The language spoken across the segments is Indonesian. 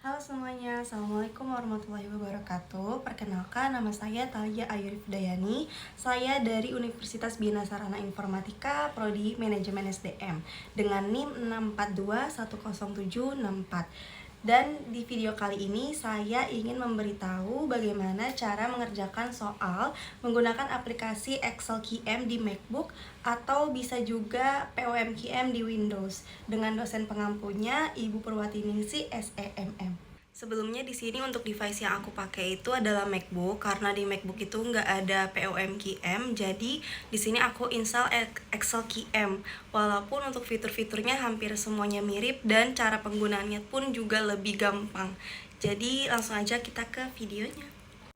Halo semuanya, Assalamualaikum warahmatullahi wabarakatuh. Perkenalkan, nama saya Thalia Ayurif Dayani. Saya dari Universitas Bina Sarana Informatika, Prodi Manajemen SDM dengan NIM 6421074. Dan di video kali ini saya ingin memberitahu bagaimana cara mengerjakan soal menggunakan aplikasi Excel QM di MacBook atau bisa juga POM QM di Windows dengan dosen pengampunya Ibu Purwatiningsih SEMM. Sebelumnya di sini untuk device yang aku pakai itu adalah MacBook, karena di MacBook itu nggak ada POM QM, jadi di sini aku install Excel QM. Walaupun untuk fitur-fiturnya hampir semuanya mirip dan cara penggunaannya pun juga lebih gampang. Jadi langsung aja kita ke videonya.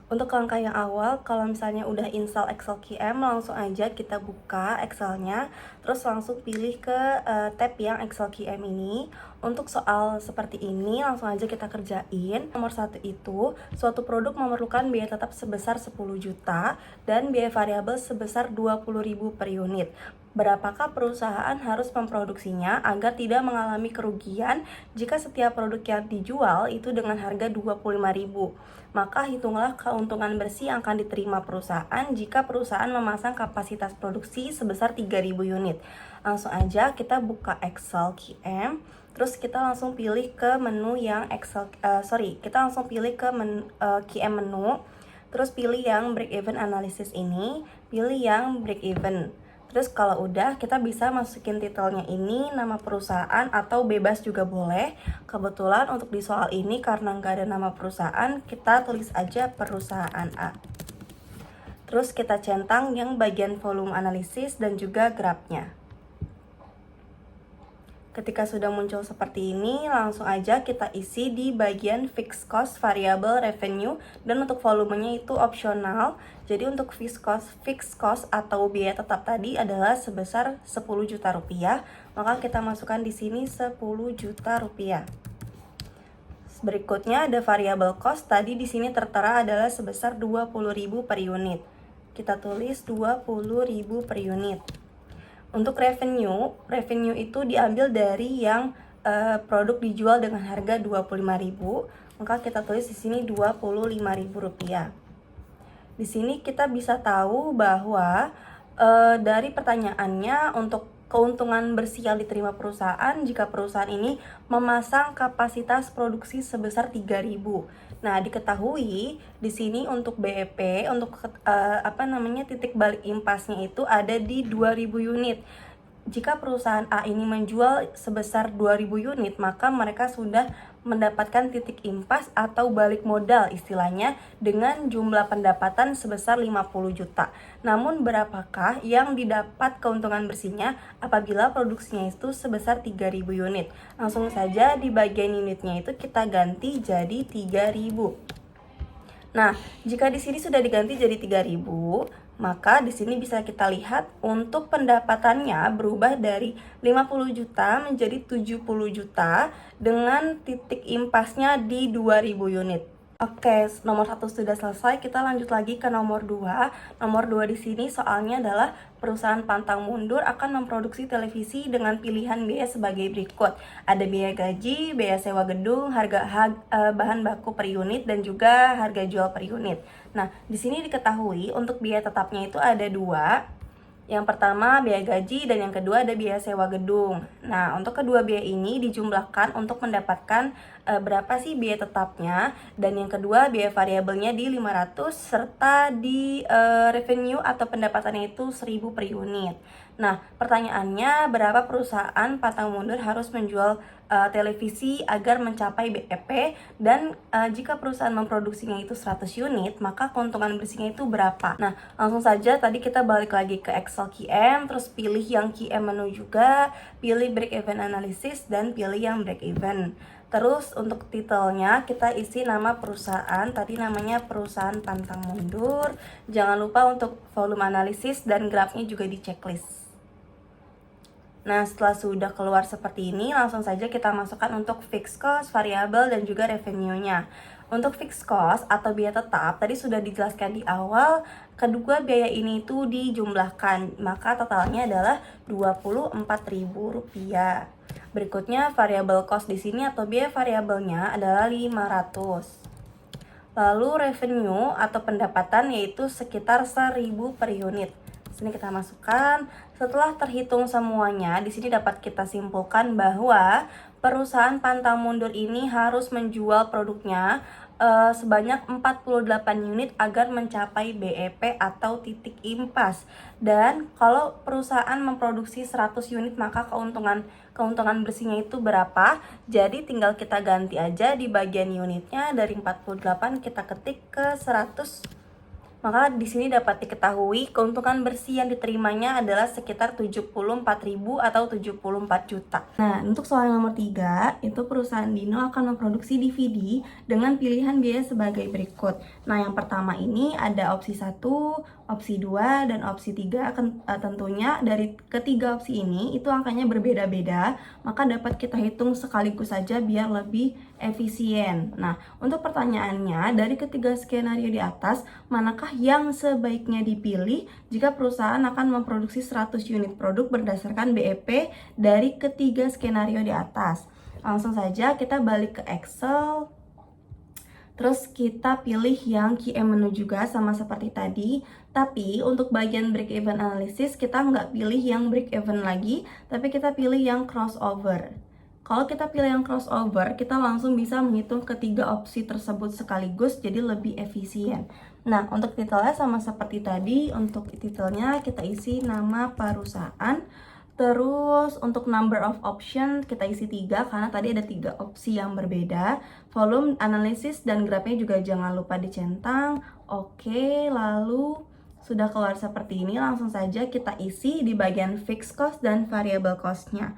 Untuk langkah yang awal, kalau misalnya udah install Excel QM, langsung aja kita buka Excelnya, terus langsung pilih ke tab yang Excel QM ini. Untuk soal seperti ini, langsung aja kita kerjain. Nomor 1 itu, suatu produk memerlukan biaya tetap sebesar 10 juta dan biaya variabel sebesar 20.000 per unit. Berapakah perusahaan harus memproduksinya agar tidak mengalami kerugian jika setiap produk yang dijual itu dengan harga 25.000? Maka hitunglah keuntungan bersih yang akan diterima perusahaan jika perusahaan memasang kapasitas produksi sebesar 3.000 unit. Langsung aja kita buka Excel QM, terus kita langsung pilih ke menu yang kita langsung pilih ke QM menu, terus pilih yang break even analysis ini, pilih yang break even. Terus kalau udah, kita bisa masukin titelnya ini, nama perusahaan atau bebas juga boleh. Kebetulan untuk di soal ini karena nggak ada nama perusahaan, kita tulis aja perusahaan A. Terus kita centang yang bagian volume analisis dan juga grafnya. Ketika sudah muncul seperti ini, langsung aja kita isi di bagian fixed cost, variable, revenue, dan untuk volumenya itu opsional. Jadi untuk fixed cost atau biaya tetap tadi adalah sebesar 10 juta rupiah, maka kita masukkan di sini 10 juta rupiah. Berikutnya ada variable cost, tadi di sini tertera adalah sebesar 20.000 per unit. Kita tulis 20.000 per unit. Untuk revenue itu diambil dari yang produk dijual dengan harga 25.000, maka kita tulis di sini 25.000 rupiah. Di sini kita bisa tahu bahwa dari pertanyaannya untuk keuntungan bersih yang diterima perusahaan jika perusahaan ini memasang kapasitas produksi sebesar 3.000. Nah, diketahui di sini untuk BEP untuk titik balik impasnya itu ada di 2.000 unit. Jika perusahaan A ini menjual sebesar 2.000 unit, maka mereka sudah mendapatkan titik impas atau balik modal istilahnya dengan jumlah pendapatan sebesar 50 juta. Namun berapakah yang didapat keuntungan bersihnya apabila produksinya itu sebesar 3.000 unit? Langsung saja di bagian unitnya itu kita ganti jadi 3.000. Nah, jika di sini sudah diganti jadi 3.000, maka di sini bisa kita lihat untuk pendapatannya berubah dari 50 juta menjadi 70 juta dengan titik impasnya di 2000 unit. Oke, nomor 1 sudah selesai, kita lanjut lagi ke nomor 2. Nomor 2 di sini soalnya adalah perusahaan pantang mundur akan memproduksi televisi dengan pilihan biaya sebagai berikut. Ada biaya gaji, biaya sewa gedung, bahan baku per unit, dan juga harga jual per unit. Nah, di sini diketahui untuk biaya tetapnya itu ada 2. Yang pertama biaya gaji dan yang kedua ada biaya sewa gedung. Nah, untuk kedua biaya ini dijumlahkan untuk mendapatkan berapa sih biaya tetapnya, dan yang kedua biaya variabelnya di 500 serta di revenue atau pendapatannya itu 1.000 per unit. Nah, pertanyaannya berapa perusahaan pantang mundur harus menjual televisi agar mencapai BEP, dan jika perusahaan memproduksinya itu 100 unit, maka keuntungan bersihnya itu berapa? Nah, langsung saja tadi kita balik lagi ke Excel QM, terus pilih yang QM menu juga, pilih break even analysis, dan pilih yang break even. Terus untuk titelnya kita isi nama perusahaan, tadi namanya perusahaan pantang mundur. Jangan lupa untuk volume analisis dan grafnya juga di checklist. Nah, setelah sudah keluar seperti ini, langsung saja kita masukkan untuk fixed cost, variabel, dan juga revenue-nya. Untuk fixed cost atau biaya tetap, tadi sudah dijelaskan di awal, kedua biaya ini itu dijumlahkan, maka totalnya adalah Rp24.000. Berikutnya variable cost di sini atau biaya variabelnya adalah 500. Lalu revenue atau pendapatan yaitu sekitar 1000 per unit. Sini kita masukkan. Setelah terhitung semuanya, di sini dapat kita simpulkan bahwa perusahaan pantang mundur ini harus menjual produknya sebanyak 48 unit agar mencapai BEP atau titik impas. Dan kalau perusahaan memproduksi 100 unit maka keuntungan bersihnya itu berapa? Jadi tinggal kita ganti aja di bagian unitnya, dari 48 kita ketik ke 100. Maka di sini dapat diketahui keuntungan bersih yang diterimanya adalah sekitar 74.000 atau 74 juta. Nah, untuk soal yang nomor 3, itu perusahaan Dino akan memproduksi DVD dengan pilihan biaya sebagai berikut. Nah, yang pertama ini ada opsi 1, opsi 2, dan opsi 3. Tentunya dari ketiga opsi ini itu angkanya berbeda-beda, maka dapat kita hitung sekaligus saja biar lebih efisien. Nah, untuk pertanyaannya, dari ketiga skenario di atas, manakah yang sebaiknya dipilih jika perusahaan akan memproduksi 100 unit produk berdasarkan BEP dari ketiga skenario di atas? Langsung saja kita balik ke Excel. Terus kita pilih yang QM menu juga sama seperti tadi. Tapi untuk bagian break even analysis kita nggak pilih yang break even lagi, tapi kita pilih yang crossover. Kalau kita pilih yang crossover, kita langsung bisa menghitung ketiga opsi tersebut sekaligus, jadi lebih efisien. Nah, untuk titelnya sama seperti tadi. Untuk titelnya kita isi nama perusahaan. Terus untuk number of option kita isi 3 karena tadi ada 3 opsi yang berbeda. Volume, analysis, dan grafnya juga jangan lupa dicentang. Oke, lalu sudah keluar seperti ini, langsung saja kita isi di bagian fixed cost dan variable cost-nya.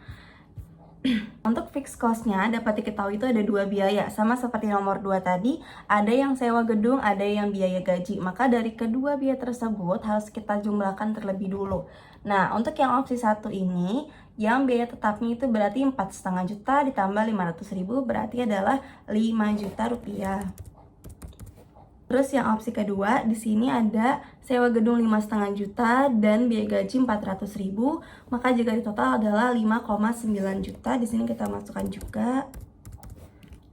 Untuk fixed cost-nya dapat diketahui itu ada 2 biaya, sama seperti nomor 2 tadi, ada yang sewa gedung, ada yang biaya gaji. Maka dari kedua biaya tersebut harus kita jumlahkan terlebih dulu. Nah, untuk yang opsi 1 ini, yang biaya tetapnya itu berarti 4,5 juta ditambah 500.000 berarti adalah 5 juta rupiah. Terus yang opsi kedua, di sini ada sewa gedung 5,5 juta dan biaya gaji 400.000, maka jika di total adalah 5,9 juta. Di sini kita masukkan juga.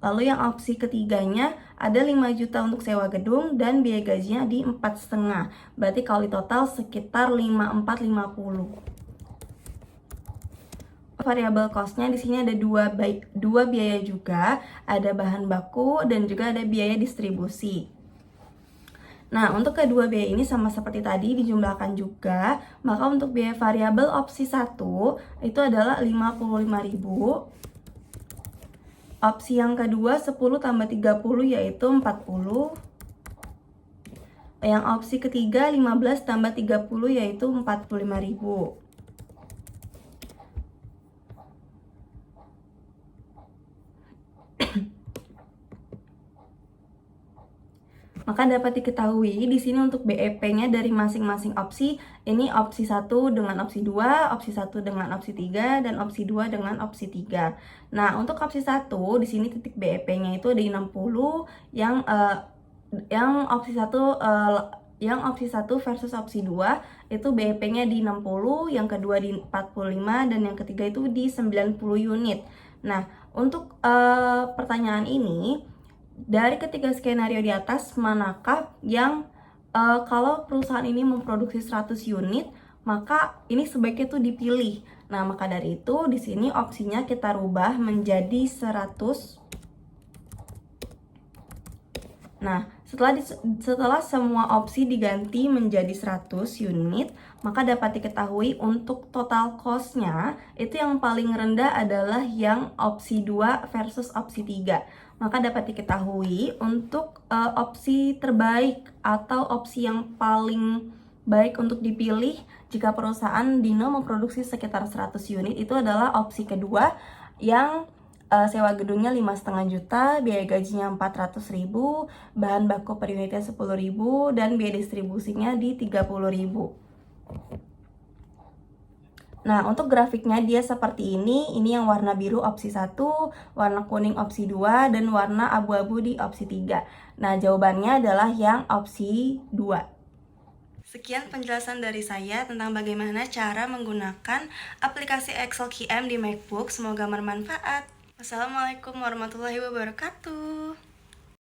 Lalu yang opsi ketiganya ada 5 juta untuk sewa gedung dan biaya gajinya di 4,5. Berarti kalau di total sekitar 5450. Variable cost-nya di sini ada dua biaya juga, ada bahan baku dan juga ada biaya distribusi. Nah, untuk kedua biaya ini sama seperti tadi dijumlahkan juga, maka untuk biaya variabel opsi 1 itu adalah 55.000. Opsi yang kedua 10 tambah 30 yaitu 40. Yang opsi ketiga 15 tambah 30 yaitu 45.000. Maka dapat diketahui di sini untuk BEP-nya dari masing-masing opsi, ini opsi 1 dengan opsi 2, opsi 1 dengan opsi 3, dan opsi 2 dengan opsi 3. Nah, untuk opsi 1 di sini titik BEP-nya itu di 60, yang opsi 1 yang opsi 1 versus opsi 2 itu BEP-nya di 60, yang kedua di 45, dan yang ketiga itu di 90 unit. Nah, untuk pertanyaan ini, dari ketiga skenario di atas, manakah yang kalau perusahaan ini memproduksi 100 unit, maka ini sebaiknya tuh dipilih. Nah, maka dari itu di sini opsinya kita rubah menjadi 100. Nah, setelah semua opsi diganti menjadi 100 unit, maka dapat diketahui untuk total cost-nya itu yang paling rendah adalah yang opsi 2 versus opsi 3. Maka dapat diketahui untuk opsi terbaik atau opsi yang paling baik untuk dipilih jika perusahaan Dino memproduksi sekitar 100 unit itu adalah opsi kedua, yang sewa gedungnya 5,5 juta, biaya gajinya 400.000, bahan baku per unitnya 10.000, dan biaya distribusinya di 30.000. Nah, untuk grafiknya dia seperti ini yang warna biru opsi 1, warna kuning opsi 2, dan warna abu-abu di opsi 3. Nah, jawabannya adalah yang opsi 2. Sekian penjelasan dari saya tentang bagaimana cara menggunakan aplikasi Excel QM di MacBook. Semoga bermanfaat. Wassalamualaikum warahmatullahi wabarakatuh.